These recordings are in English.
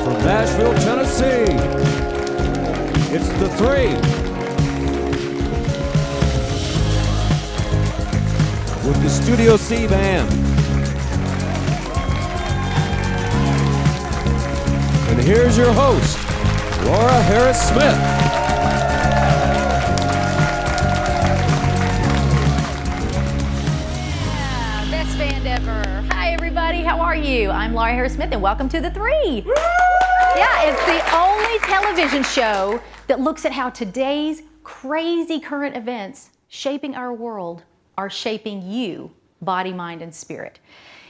From Nashville, Tennessee, it's theTHREE with the Studio C Band. And here's your host, Laura Harris-Smith. Yeah, best band ever. Hi everybody, how are you? I'm Laura Harris-Smith and welcome to theTHREE. Yeah, it's the only television show that looks at how today's crazy current events shaping our world are shaping you, body, mind, and spirit.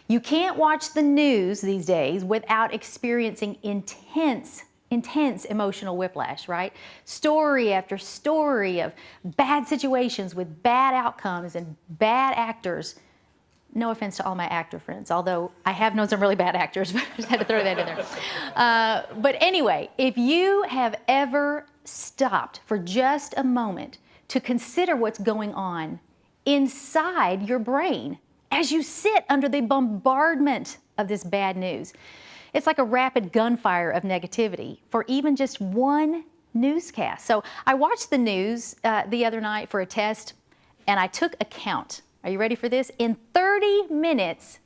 You can't watch the news these days without experiencing intense emotional whiplash, right? Story after story of bad situations with bad outcomes and bad actors. No offense to all my actor friends, although I have known some really bad actors, but I just had to throw that in there. But anyway, if you have ever stopped for just a moment to consider what's going on inside your brain as you sit under the bombardment of this bad news, it's like a rapid gunfire of negativity for even just one newscast. So I watched the news the other night for a test, and I took a count. Are you ready for this? In 30 minutes,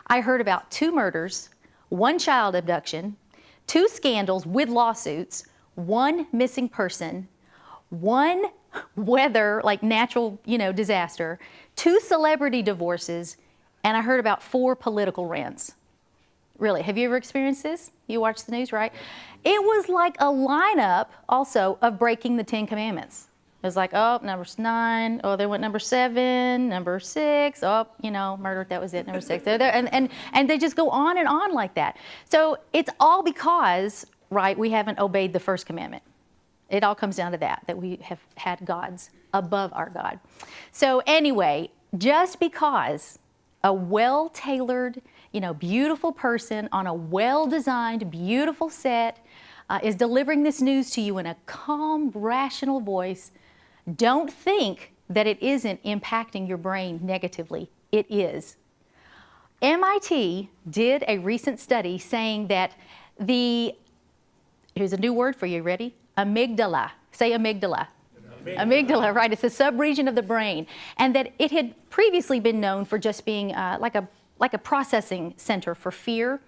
I heard about 2 murders, 1 child abduction, 2 scandals with lawsuits, 1 missing person, 1 weather, like natural, disaster, 2 celebrity divorces, and I heard about 4 political rants. Really, have you ever experienced this? You watch the news, right? It was like a lineup also of breaking the 10 Commandments. It was like, oh, number 9, oh, they went number 7, number 6, oh, murder, that was it, number 6. And they just go on and on like that. So it's all because, right, we haven't obeyed the first commandment. It all comes down to that we have had gods above our God. So anyway, just because a well-tailored, beautiful person on a well-designed, beautiful set is delivering this news to you in a calm, rational voice, don't think that it isn't impacting your brain negatively. It is. MIT did a recent study saying that here's a new word for you, ready? Amygdala. Say amygdala. Amygdala, right? It's a sub-region of the brain. And that it had previously been known for just being like a processing center for fear.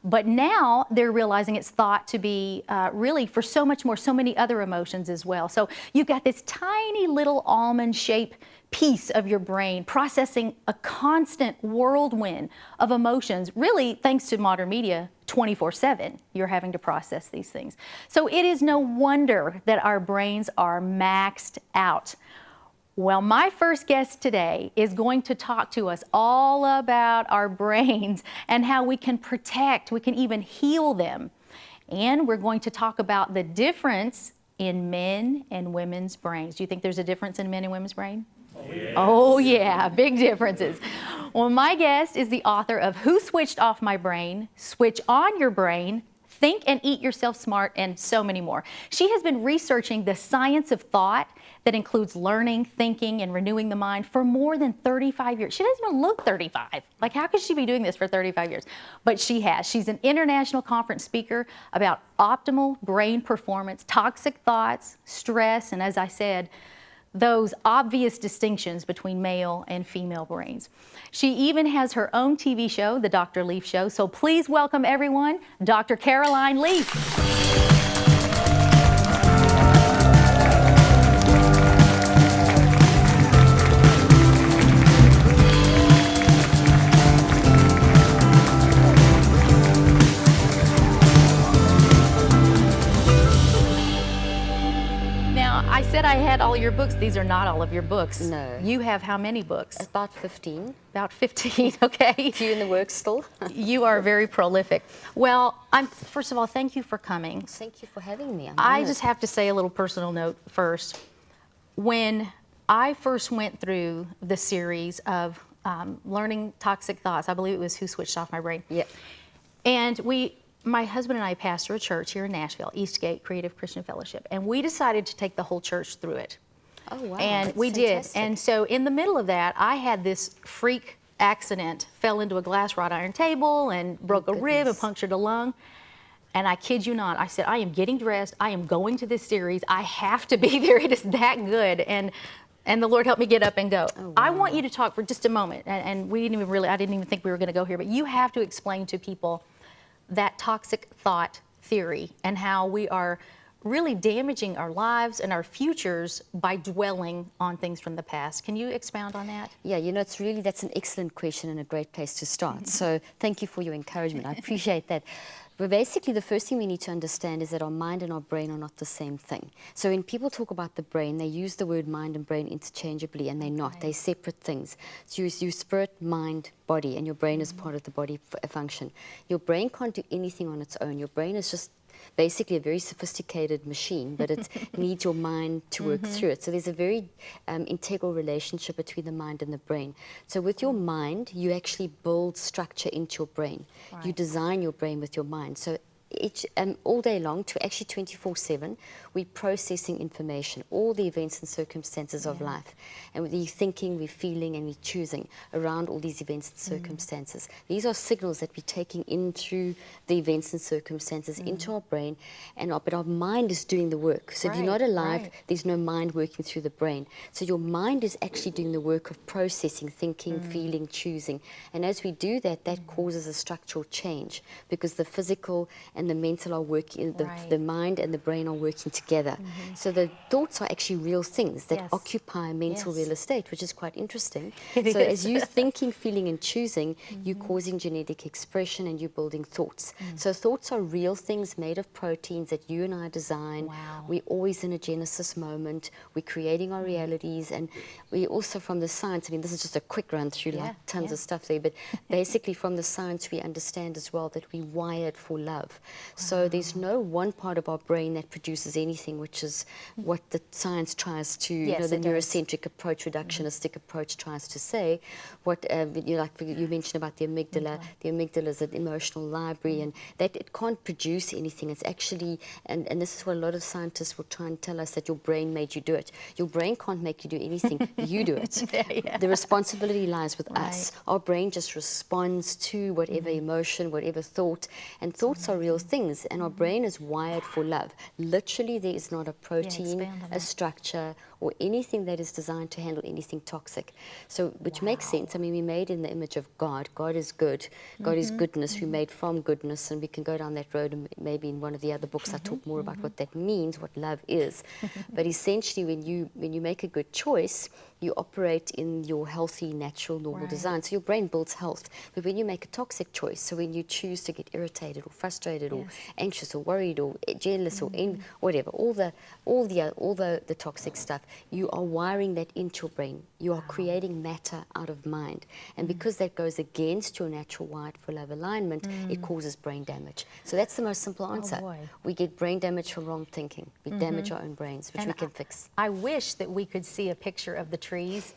But now they're realizing it's thought to be really for so much more, so many other emotions as well. So you've got this tiny little almond-shaped piece of your brain processing a constant whirlwind of emotions, really thanks to modern media, 24/7, you're having to process these things. So it is no wonder that our brains are maxed out. Well, my first guest today is going to talk to us all about our brains and how we can protect, we can even heal them. And we're going to talk about the difference in men and women's brains. Do you think there's a difference in men and women's brain? Yes. Oh yeah, big differences. Well, my guest is the author of Who Switched Off My Brain, Switch On Your Brain, Think and Eat Yourself Smart, and so many more. She has been researching the science of thought that includes learning, thinking, and renewing the mind for more than 35 years. She doesn't even look 35. Like, how could she be doing this for 35 years? But she has. She's an international conference speaker about optimal brain performance, toxic thoughts, stress, and as I said, those obvious distinctions between male and female brains. She even has her own TV show, The Dr. Leaf Show. So please welcome everyone, Dr. Caroline Leaf. I said I had all your books. These are not all of your books. No. You have how many books? About 15. About 15, okay. A few in the works still. You are very prolific. Well, first of all, thank you for coming. Thank you for having me. I just have to say a little personal note first. When I first went through the series of learning toxic thoughts, I believe it was Who Switched Off My Brain. Yep. And my husband and I pastor a church here in Nashville, Eastgate Creative Christian Fellowship, and we decided to take the whole church through it. Oh, wow. And we did. And so in the middle of that, I had this freak accident, fell into a glass wrought iron table and broke a rib and punctured a lung. And I kid you not, I said, I am getting dressed. I am going to this series. I have to be there. It is that good. And the Lord helped me get up and go. Oh, wow. I want you to talk for just a moment. And we didn't even really, I didn't even think we were going to go here, but you have to explain to people that toxic thought theory and how we are really damaging our lives and our futures by dwelling on things from the past. Can you expound on that? Yeah, you know, that's an excellent question and a great place to start. So thank you for your encouragement. I appreciate that. But basically, the first thing we need to understand is that our mind and our brain are not the same thing. So when people talk about the brain, they use the word mind and brain interchangeably, and they're not. They're separate things. So you spirit, mind, body, and your brain is part of the body function. Your brain can't do anything on its own. Your brain is just basically a very sophisticated machine, but it needs your mind to work through it. So there's a very integral relationship between the mind and the brain. So with your mind, you actually build structure into your brain. Right. You design your brain with your mind. So all day long, actually 24/7, we're processing information, all the events and circumstances of life. And we're thinking, we're feeling, and we're choosing around all these events and circumstances. These are signals that we're taking in through the events and circumstances into our brain, but our mind is doing the work. So if you're not alive, there's no mind working through the brain. So your mind is actually doing the work of processing, thinking, feeling, choosing. And as we do that, that causes a structural change, because the physical and the mental are working, the mind and the brain are working together. So the thoughts are actually real things that occupy mental real estate, which is quite interesting. So as you're thinking, feeling, and choosing, you're causing genetic expression and you're building thoughts. So thoughts are real things made of proteins that you and I design. We're always in a genesis moment. We're creating our realities, and we also, from the science, I mean, this is just a quick run through, like tons of stuff there, but basically from the science we understand as well that we're wired for love. So there's no one part of our brain that produces anything, which is what the science tries to, you know, the neurocentric approach, reductionistic approach tries to say. What you mentioned about the amygdala. The amygdala is an emotional library, and that it can't produce anything. It's actually, and this is what a lot of scientists will try and tell us, that your brain made you do it. Your brain can't make you do anything. You do it. The responsibility lies with us. Our brain just responds to whatever emotion, whatever thought, and thoughts are real things, and our brain is wired for love. Literally, there is not a protein, a structure, or anything that is designed to handle anything toxic. So, which makes sense. I mean, we're made in the image of God. God is good. God is goodness. We're made from goodness, and we can go down that road, and maybe in one of the other books I talk more about what that means, what love is. But essentially, when you make a good choice, you operate in your healthy, natural, normal design. So your brain builds health. But when you make a toxic choice, so when you choose to get irritated or frustrated or anxious or worried or jealous or whatever, all the toxic stuff, you are wiring that into your brain. You are creating matter out of mind. And because that goes against your natural wired for love alignment, it causes brain damage. So that's the most simple answer. We get brain damage from wrong thinking. We damage our own brains, which we can fix. I wish that we could see a picture of the trees.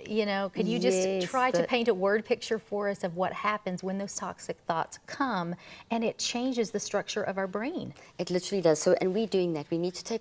You know, could you just try to paint a word picture for us of what happens when those toxic thoughts come and it changes the structure of our brain? It literally does. So, and we're doing that. We need to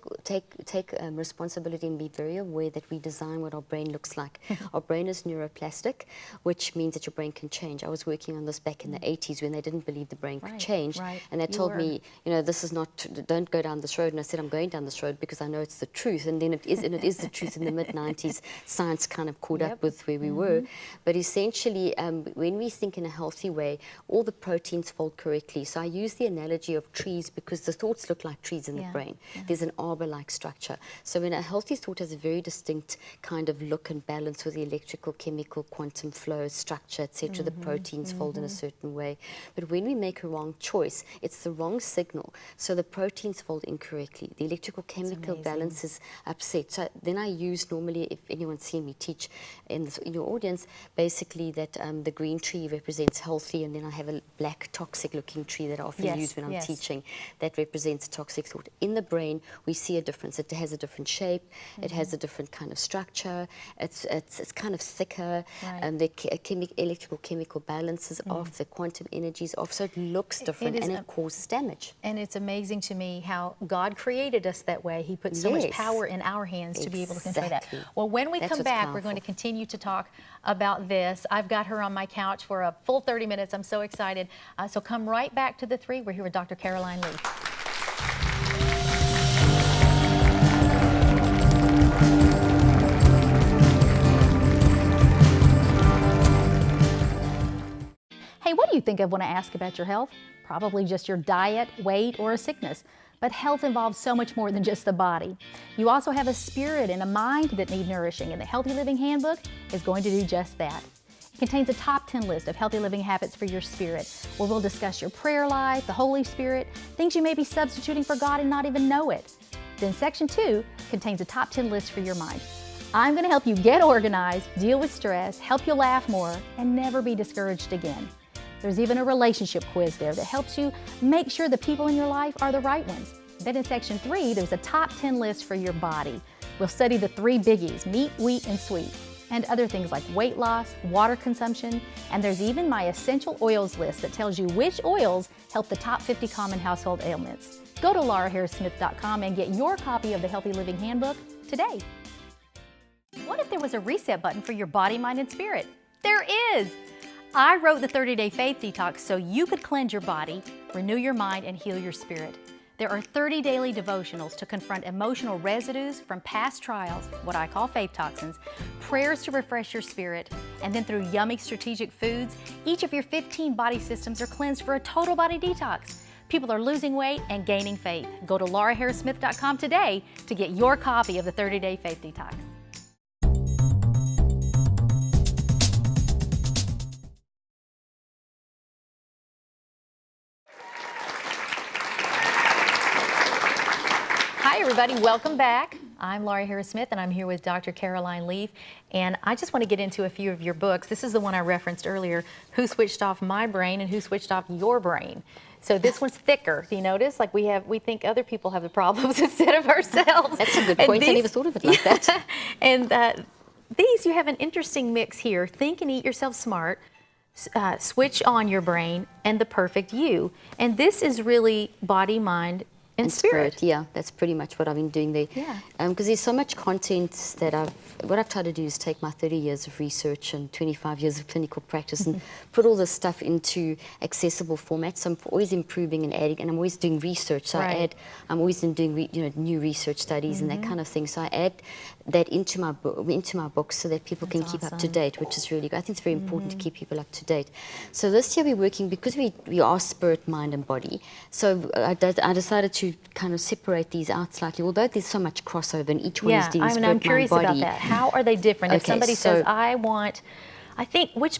take responsibility and be very aware that we design what our brain looks like. Our brain is neuroplastic, which means that your brain can change. I was working on this back in the 80s when they didn't believe the brain could change. And they told me, you know, this is not, don't go down this road. And I said, I'm going down this road because I know it's the truth. And then it is the truth. In the mid-90s, science kind of caught up with where we were. But essentially, when we think in a healthy way, all the proteins fold correctly. So I use the analogy of trees because the thoughts look like trees in the brain. There's an arbor-like structure. So when a healthy thought has a very distinct kind of look and balance with the electrical, chemical, quantum flow, structure, etc., the proteins fold in a certain way. But when we make a wrong choice, it's the wrong signal. So the proteins fold incorrectly. The electrical, chemical balance is upset. So then I use normally, if anyone's seen me teach, in your audience, basically that the green tree represents healthy, and then I have a black toxic looking tree that I often use when I'm teaching that represents a toxic thought. In the brain, we see a difference. It has a different shape, it has a different kind of structure, it's kind of thicker, the electrical chemical balance is off, the quantum energy is off, so it looks different and it causes damage. And it's amazing to me how God created us that way. He put so much power in our hands to be able to control that. Well, when we come back, we're going to continue continue to talk about this. I've got her on my couch for a full 30 minutes. I'm so excited. So come right back to the three. We're here with Dr. Caroline Leaf. Hey, what do you think of when I ask about your health? Probably just your diet, weight, or a sickness. But health involves so much more than just the body. You also have a spirit and a mind that need nourishing, and the Healthy Living Handbook is going to do just that. It contains a top 10 list of healthy living habits for your spirit, where we'll discuss your prayer life, the Holy Spirit, things you may be substituting for God and not even know it. Then Section 2 contains a top 10 list for your mind. I'm going to help you get organized, deal with stress, help you laugh more, and never be discouraged again. There's even a relationship quiz there that helps you make sure the people in your life are the right ones. Then in Section 3, there's a top 10 list for your body. We'll study the 3 biggies, meat, wheat, and sweets, and other things like weight loss, water consumption, and there's even my essential oils list that tells you which oils help the top 50 common household ailments. Go to lauraharrissmith.com and get your copy of the Healthy Living Handbook today. What if there was a reset button for your body, mind, and spirit? There is! I wrote the 30-Day Faith Detox so you could cleanse your body, renew your mind, and heal your spirit. There are 30 daily devotionals to confront emotional residues from past trials, what I call faith toxins, prayers to refresh your spirit, and then through yummy strategic foods, each of your 15 body systems are cleansed for a total body detox. People are losing weight and gaining faith. Go to lauraharrissmith.com today to get your copy of the 30-Day Faith Detox. Hi everybody, welcome back. I'm Laura Harris-Smith and I'm here with Dr. Caroline Leaf, and I just want to get into a few of your books. This is the one I referenced earlier, Who Switched Off My Brain and Who Switched Off Your Brain. So this one's thicker. Do you notice? Like we think other people have the problems instead of ourselves. That's a good point. I never thought of it like that. And these, you have an interesting mix here. Think and Eat Yourself Smart, Switch On Your Brain, and The Perfect You. And this is really body, mind, and spirit. Yeah, that's pretty much what I've been doing there. Yeah. Because there's so much content that what I've tried to do is take my 30 years of research and 25 years of clinical practice and put all this stuff into accessible formats. So I'm always improving and adding, and I'm always doing research. So I'm always doing new research studies and that kind of thing. So I add that into my books so that people can keep up to date, which is really good. I think it's very important to keep people up to date. So this year we're working, because we are spirit, mind and body. So I decided to kind of separate these out slightly, although there's so much crossover and each one is doing spirit, I'm curious mind, body. about that. How are they different? If somebody says, I think, which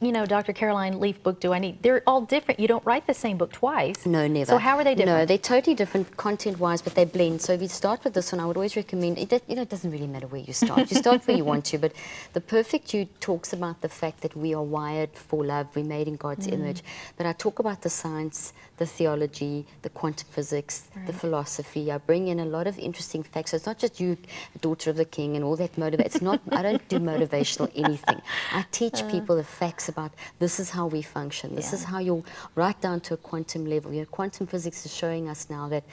Dr. Caroline Leaf book do I need? They're all different. You don't write the same book twice. No, never. So how are they different? No, they're totally different content-wise, but they blend. So if you start with this one, I would always recommend, it doesn't really matter where you start. You start where you want to, but The Perfect You talks about the fact that we are wired for love. We're made in God's image. But I talk about the science, the theology, the quantum physics, the philosophy. I bring in a lot of interesting facts. So it's not just you, daughter of the king, and all that It's not, I don't do motivational anything. I teach people the facts about this is how we function. This is how you'll, right down to a quantum level. Quantum physics is showing us now that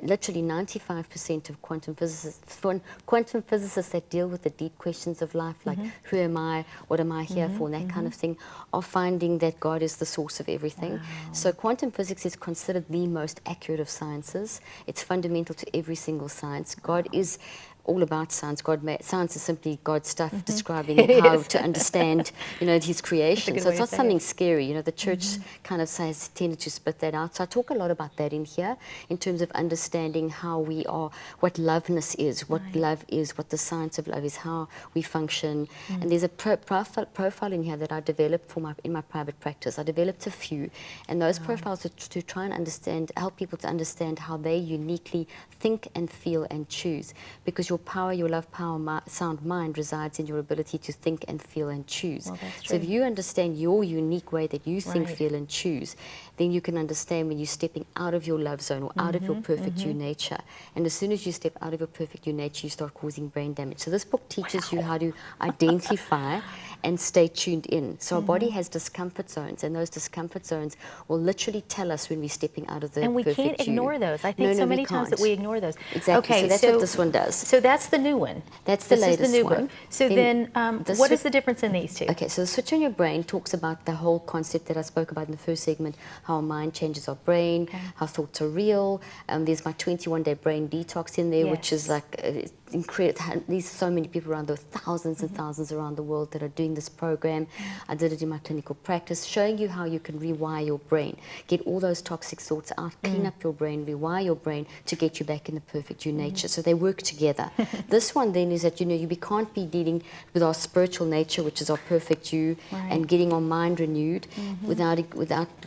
literally 95% of quantum physicists that deal with the deep questions of life, like who am I, what am I here for, and that kind of thing, are finding that God is the source of everything. So quantum physics is considered the most accurate of sciences. It's fundamental to every single science. God is all about science. Science is simply God's stuff describing how to understand, His creation. So it's not something scary. The church kind of has tended to split that out. So I talk a lot about that in here, in terms of understanding how we are, what loveness is, what love is, what the science of love is, how we function. And there's a profile in here that I developed in my private practice. I developed a few, and those profiles are to try and help people to understand how they uniquely think and feel and choose, because your power, your love, power, sound mind resides in your ability to think and feel and choose. Well, that's true. So if you understand your unique way that you think, feel and choose, then you can understand when you're stepping out of your love zone or out of your perfect you nature. And as soon as you step out of your perfect you nature, you start causing brain damage. So this book teaches you how to identify and stay tuned in. So our body has discomfort zones, and those discomfort zones will literally tell us when we're stepping out of the perfect you. And we can't ignore those. I think so many times that we ignore those. Exactly, so that's what this one does. So that's the new one. That's the latest This is the new one. book. So then, what is the difference in these two? Okay, so the Switch on Your Brain talks about the whole concept that I spoke about in the first segment, how our mind changes our brain, how thoughts are real. There's my 21-day brain detox in there, which is like incredible. There's so many people around the thousands and thousands around the world that are doing this program. I did it in my clinical practice, showing you how you can rewire your brain, get all those toxic thoughts out, clean up your brain, rewire your brain to get you back in the perfect you nature. So they work together. This one then is that, you know, we can't be dealing with our spiritual nature, which is our perfect you, and getting our mind renewed without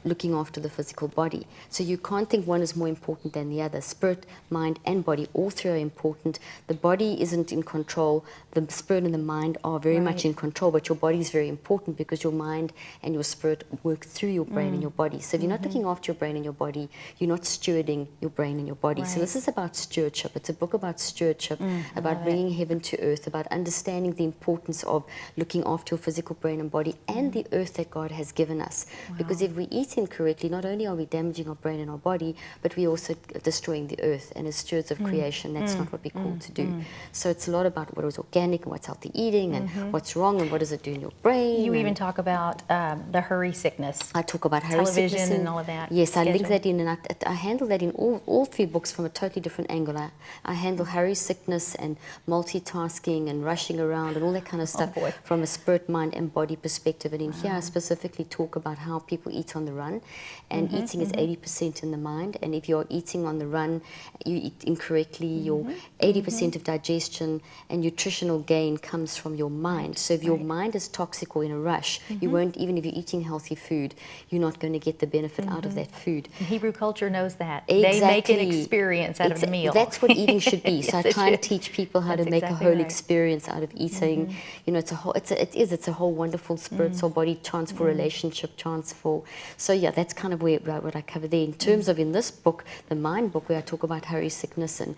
looking after the physical body. So you can't think one is more important than the other. Spirit, mind, and body, all three are important. The body isn't in control. The spirit and the mind are very much in control, but your body is very important because your mind and your spirit work through your brain and your body. So if you're not looking after your brain and your body, you're not stewarding your brain and your body. So this is about stewardship. It's a book about stewardship, about bringing heaven to earth, about understanding the importance of looking after your physical brain and body and the earth that God has given us. Because if we eat incorrectly, not only are we damaging our brain and our body, but we're also destroying the earth. And as stewards of creation, that's not what we're called to do. So it's a lot about what is organic and what's healthy eating and what's wrong and what does it do in your brain. You even talk about the hurry sickness. I talk about hurry sickness. Television and all of that. Yes, I link that in, and I handle that in all three books from a totally different angle. I handle hurry sickness and multitasking and rushing around and all that kind of stuff from a spirit, mind and body perspective. And in here I specifically talk about how people eat on the run, and eating is 80% in the mind, and if you're eating on the run, you eat incorrectly, your 80% of digestion and nutritional gain comes from your mind. So if your mind is toxic or in a rush, you won't, even if you're eating healthy food, you're not going to get the benefit out of that food. And Hebrew culture knows that. Exactly. They make an experience out of the meal. That's what eating should be. So Yes, I try and teach people how to make a whole experience out of eating. You know, it's a whole wonderful spirit, soul, body chance for relationship, chance for. So yeah, that's kind of what I cover there. In terms of in this book, the mind book, where I talk about hurry sickness and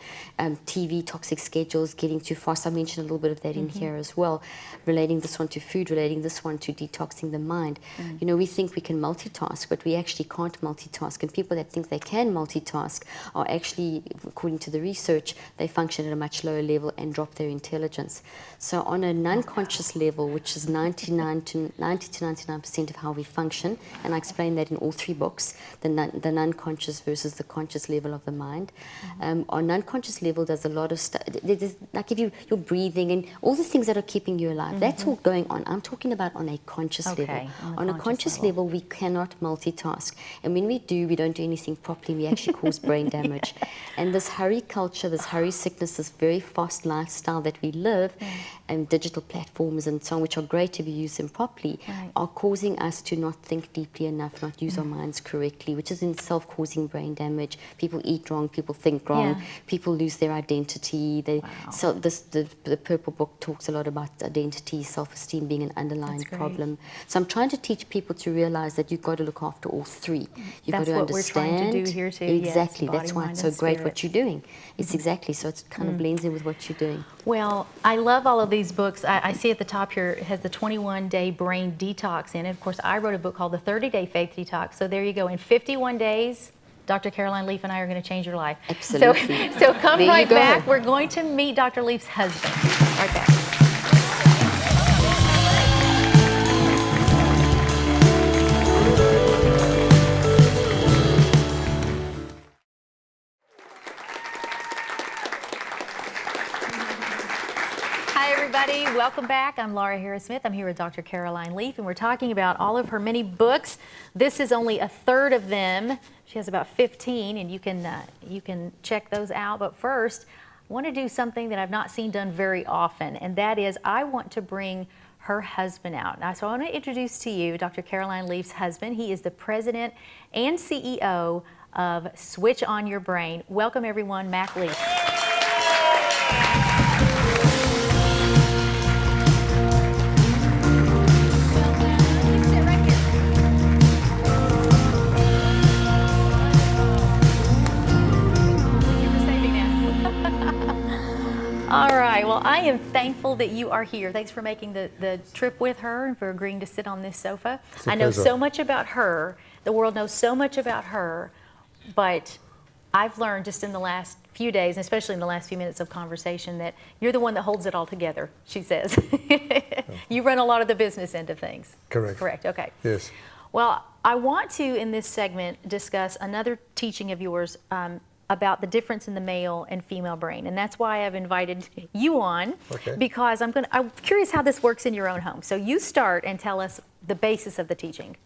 TV, toxic schedules, getting too fast. I mentioned a little bit of that in here as well, relating this one to food, relating this one to detoxing the mind. You know, we think we can multitask, but we actually can't multitask. And people that think they can multitask are actually, according to the research, they function at a much lower level and drop their intelligence. So on an unconscious level, which is 90 to 99% of how we function, and I explain that in all three books, the non-conscious versus the conscious level of the mind. On unconscious level, there's a lot of stuff, like if you're breathing and all the things that are keeping you alive, that's all going on. I'm talking about on a conscious level. On a conscious level, we cannot multitask. And when we do, we don't do anything properly. We actually cause brain damage. And this hurry culture, this hurry sickness, this very fast lifestyle that we live, and digital platforms and so on, which are great if you use them properly, are causing us to not think deeply enough, not use our minds correctly, which is in itself causing brain damage. People eat wrong, people think wrong, people lose their identity. So the Purple Book talks a lot about identity, self-esteem being an underlying problem. So I'm trying to teach people to realize that you've got to look after all three. You've got to understand. That's what we're trying to do here too. Exactly. Yes, that's why it's so great what you're doing. It's exactly, so it kind of blends in with what you're doing. Well, I love all of these books. I see at the top here, it has the 21-day brain detox in it. Of course, I wrote a book called the 30-day faith detox. So there you go. In 51 days, Dr. Caroline Leaf and I are going to change your life. Absolutely. So come right back. We're going to meet Dr. Leaf's husband. Right back. Hi, everybody. Welcome back. I'm Laura Harris-Smith. I'm here with Dr. Caroline Leaf, and we're talking about all of her many books. This is only a third of them. She has about 15, and you can check those out. But first, I want to do something that I've not seen done very often, and that is I want to bring her husband out. Now, so I want to introduce to you Dr. Caroline Leaf's husband. He is the president and CEO of Switch on Your Brain. Welcome, everyone, Mac Leaf. All right, well, I am thankful that you are here. Thanks for making the trip with her and for agreeing to sit on this sofa. I know so much about her. The world knows so much about her, but I've learned just in the last few days, and especially in the last few minutes of conversation, that you're the one that holds it all together, she says. You run a lot of the business end of things. Correct. Correct, okay. Yes. Well, I want to, in this segment, discuss another teaching of yours about the difference in the male and female brain. And that's why I've invited you on, because I'm curious how this works in your own home. So you start and tell us the basis of the teaching.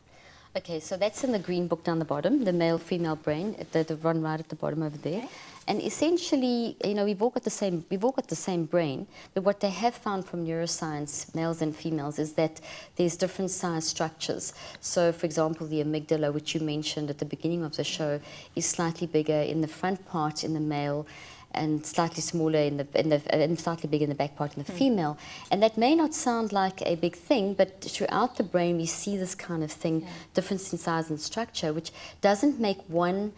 Okay, so that's in the green book down the bottom, the male-female brain, the one right at the bottom over there. Okay. And essentially, you know, we've all got the same brain, but what they have found from neuroscience, males and females, is that there's different size structures. So, for example, the amygdala, which you mentioned at the beginning of the show, is slightly bigger in the front part in the male, and slightly smaller and slightly bigger in the back part in the female. And that may not sound like a big thing, but throughout the brain we see this kind of thing, difference in size and structure, which doesn't make one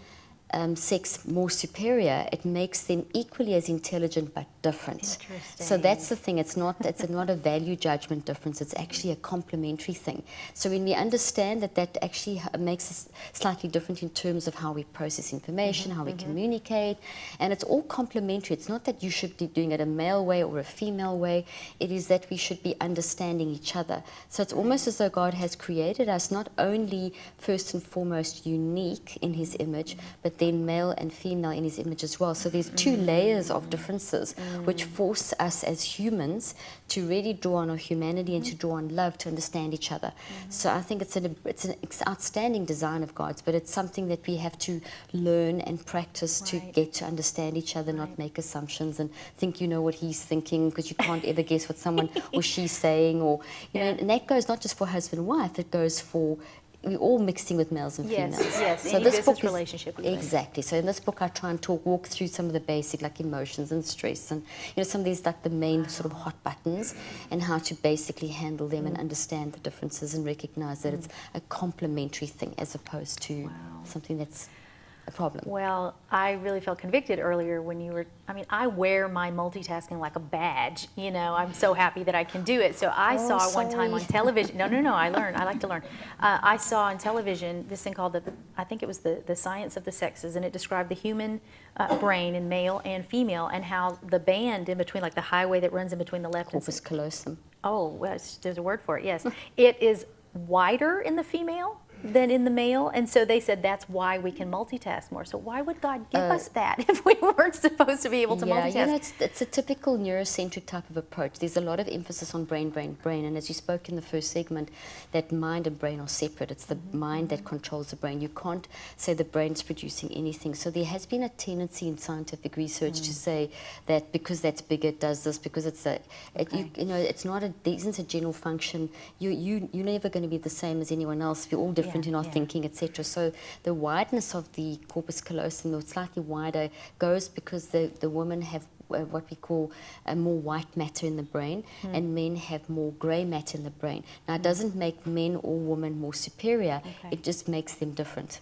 sex more superior. It makes them equally as intelligent but different. So that's the thing. It's not a value judgment difference. It's actually a complementary thing. So when we understand that actually makes us slightly different in terms of how we process information, how we communicate, and it's all complementary. It's not that you should be doing it a male way or a female way. It is that we should be understanding each other. So it's almost as though God has created us not only first and foremost unique in His image, but then male and female in His image as well. So there's two layers of differences which force us as humans to really draw on our humanity and to draw on love to understand each other. So I think it's an outstanding design of God's, but it's something that we have to learn and practice to get to understand each other, not make assumptions and think you know what he's thinking, because you can't ever guess what someone or she's saying, or you know, and that goes not just for husband and wife, it goes for we're all mixing with males and females. Yes, so any business relationship. Exactly. So in this book, I try and walk through some of the basic, like emotions and stress, and you know, some of these like the main sort of hot buttons, and how to basically handle them and understand the differences and recognize that it's a complementary thing as opposed to something that's a problem. Well, I really felt convicted earlier when you were, I mean, I wear my multitasking like a badge, you know, I'm so happy that I can do it. So I saw one time on television, no, I like to learn. I saw on television this thing called I think it was the Science of the Sexes, and it described the human brain in male and female, and how the band in between, like the highway that runs in between the left corpus callosum. Oh, well, there's a word for it, yes. It is wider in the female than in the male, and so they said that's why we can multitask more. So why would God give us that if we weren't supposed to be able to multitask? You know, it's a typical neurocentric type of approach. There's a lot of emphasis on brain, and as you spoke in the first segment, that mind and brain are separate. It's the mind that controls the brain. You can't say the brain's producing anything. So there has been a tendency in scientific research to say that because that's bigger, it does this, because it's you know, it's not there isn't a general function. You're never going to be the same as anyone else. We're all different in our thinking, etc. So the wideness of the corpus callosum, or slightly wider, goes because the women have what we call more white matter in the brain, and men have more grey matter in the brain. Now, it doesn't make men or women more superior, it just makes them different.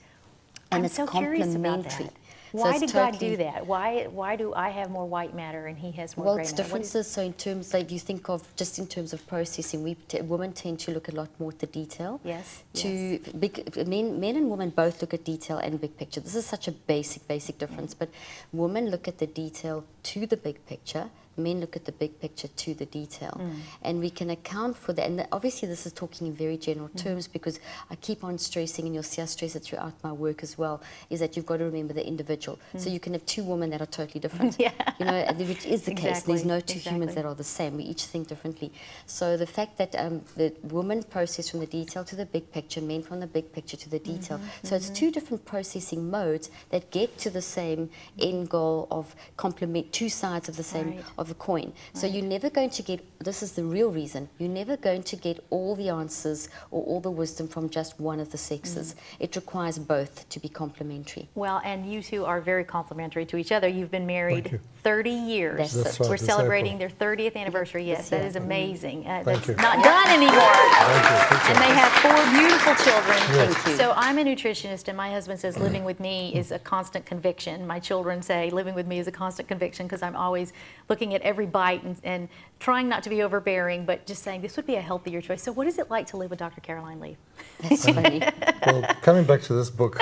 And I'm it's so curious about complementary. that. Why did God do that? Why do I have more white matter and He has more grey matter? Well, it's differences. So in terms, like you think of just in terms of processing, women tend to look a lot more at the detail. Yes. Men and women both look at detail and big picture. This is such a basic difference. But women look at the detail to the big picture. Men look at the big picture to the detail, and we can account for that. And obviously this is talking in very general terms, because I keep on stressing, and you'll see I stress it throughout my work as well, is that you've got to remember the individual. So you can have two women that are totally different, you know, which is the case. There's no two humans that are the same. We each think differently. So the fact that the women process from the detail to the big picture, men from the big picture to the detail. So it's two different processing modes that get to the same end goal of complement, two sides of the same of a coin. So you're never going to get, this is the real reason, you're never going to get all the answers or all the wisdom from just one of the sexes. It requires both to be complementary. Well, and you two are very complementary to each other. You've been married 30 years. That's right. We're celebrating their 30th anniversary. Yes, that is amazing. That's you. not done anymore. And they have 4 beautiful children. Yes. Thank you. So I'm a nutritionist, and my husband says living with me is a constant conviction. My children say living with me is a constant conviction, because I'm always looking at every bite and trying not to be overbearing, but just saying this would be a healthier choice. So what is it like to live with Dr. Caroline Lee? That's funny. Well, coming back to this book,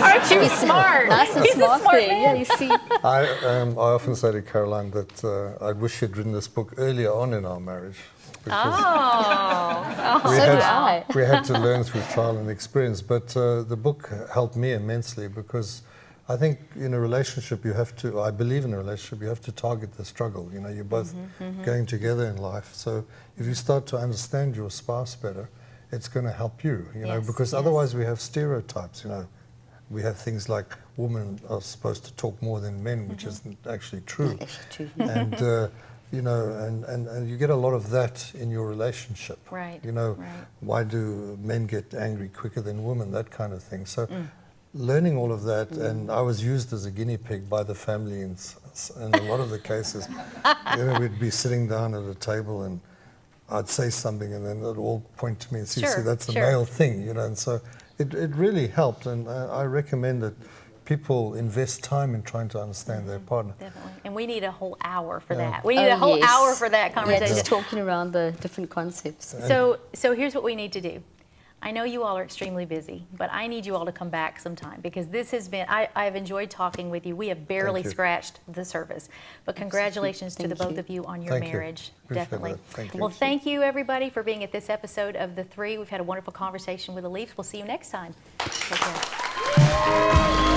Aren't you smart? Nice and He's smart a smart there. man. Yeah, you see. I often say to Caroline that I wish she'd written this book earlier on in our marriage. Because Oh. So do I. we had to learn through trial and experience. But the book helped me immensely because I think in a relationship I believe in a relationship, you have to target the struggle. You know, you're both going together in life. So if you start to understand your spouse better, it's going to help you, know, Yes, because yes. otherwise we have stereotypes, you know. We have things like women are supposed to talk more than men, which isn't actually true. Not actually true. And, you know, and you get a lot of that in your relationship. Right, You know, right. why do men get angry quicker than women, that kind of thing. So learning all of that, and I was used as a guinea pig by the family in a lot of the cases. You know, we'd be sitting down at a table and I'd say something and then they'd all point to me and say, Sure, see, that's a sure. male thing, you know. And so it really helped, and I recommend that people invest time in trying to understand their partner. Definitely. And we need a whole hour for Yeah. that. We need a whole yes. hour for that Yeah, conversation. just talking around the different concepts. So here's what we need to do. I know you all are extremely busy, but I need you all to come back sometime because this has been, I've enjoyed talking with you. We have barely you. scratched the surface. But congratulations to the Thank both you. of you on your Thank you. marriage. Appreciate Definitely. that. Thank you. Well, thank you everybody for being at this episode of The Three. We've had a wonderful conversation with the Leafs. We'll see you next time. Take care.